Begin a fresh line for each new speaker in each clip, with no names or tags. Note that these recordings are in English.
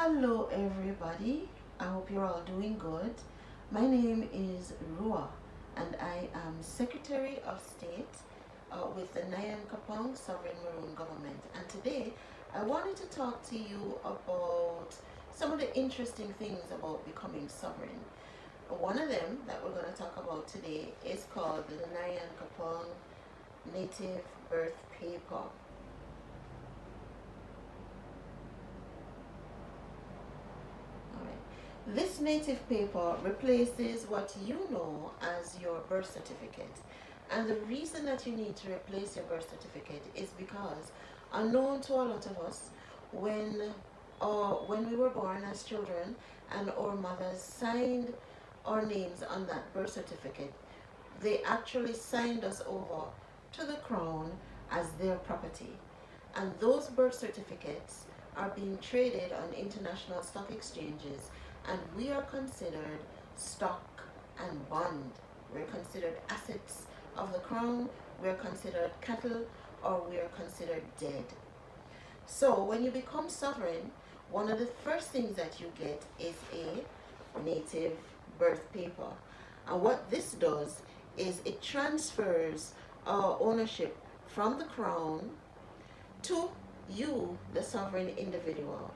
Hello everybody, I hope you're all doing good. My name is Rua and I am Secretary of State with the Nyan Kapong Sovereign Maroon Government, and today I wanted to talk to you about some of the interesting things about becoming sovereign. One of them that we're going to talk about today is called the Nyan Kapong Native Birth Paper. This native paper replaces what you know as your birth certificate. And the reason that you need to replace your birth certificate is because, unknown to a lot of us, when we were born as children and our mothers signed our names on that birth certificate, they actually signed us over to the crown as their property. And those birth certificates are being traded on international stock exchanges, and we are considered stock and bond. We're considered assets of the crown, we're considered cattle, or we are considered dead. So when you become sovereign, one of the first things that you get is a native birth paper. And what this does is it transfers ownership from the crown to you, the sovereign individual.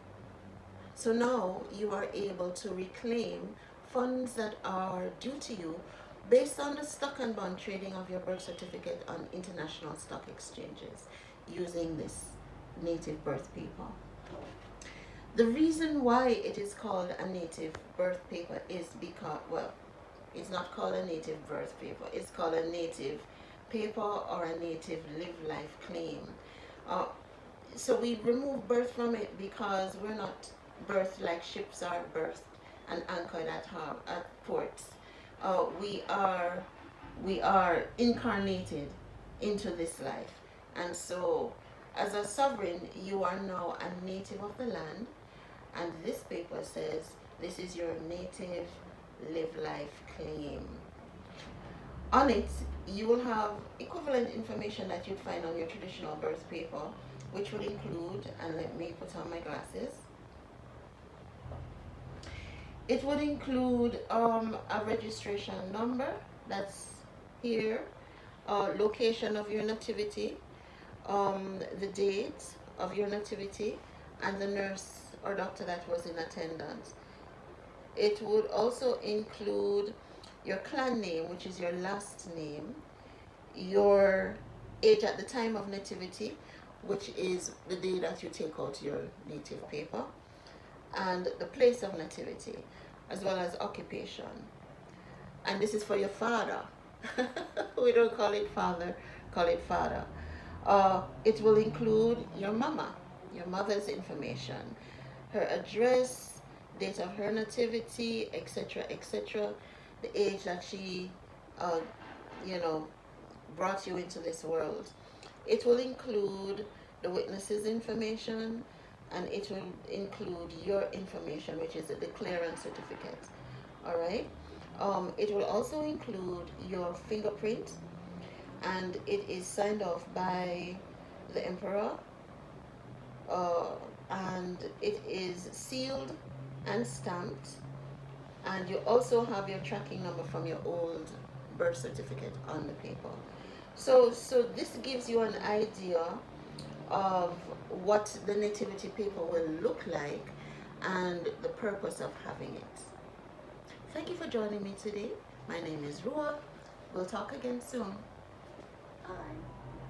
So now you are able to reclaim funds that are due to you based on the stock and bond trading of your birth certificate on international stock exchanges using this native birth paper. The reason why it is called a native birth paper is because, well, it's not called a native birth paper, it's called a native paper or a native live life claim. So we remove birth from it because we're not birthed like ships are birthed and anchored at ports. We are incarnated into this life, and so as a sovereign, you are now a native of the land, and this paper says this is your native live life claim. On it, you will have equivalent information that you'd find on your traditional birth paper, which would include, and let me put on my glasses, it would include a registration number, that's here, location of your nativity, the date of your nativity, and the nurse or doctor that was in attendance. It would also include your clan name, which is your last name, your age at the time of nativity, which is the day that you take out your native paper, and the place of nativity, as well as occupation. And this is for your father. We don't call it father, call it father. It will include your mama, your mother's information, her address, date of her nativity, etc., etc., the age that she, brought you into this world. It will include the witness's information, and it will include your information, which is a declarant certificate. All right. It will also include your fingerprint, and it is signed off by the emperor, and it is sealed and stamped, and you also have your tracking number from your old birth certificate on the paper. So this gives you an idea of what the nativity paper will look like and the purpose of having it. Thank you for joining me today. My name is Rua. We'll talk again soon. Bye.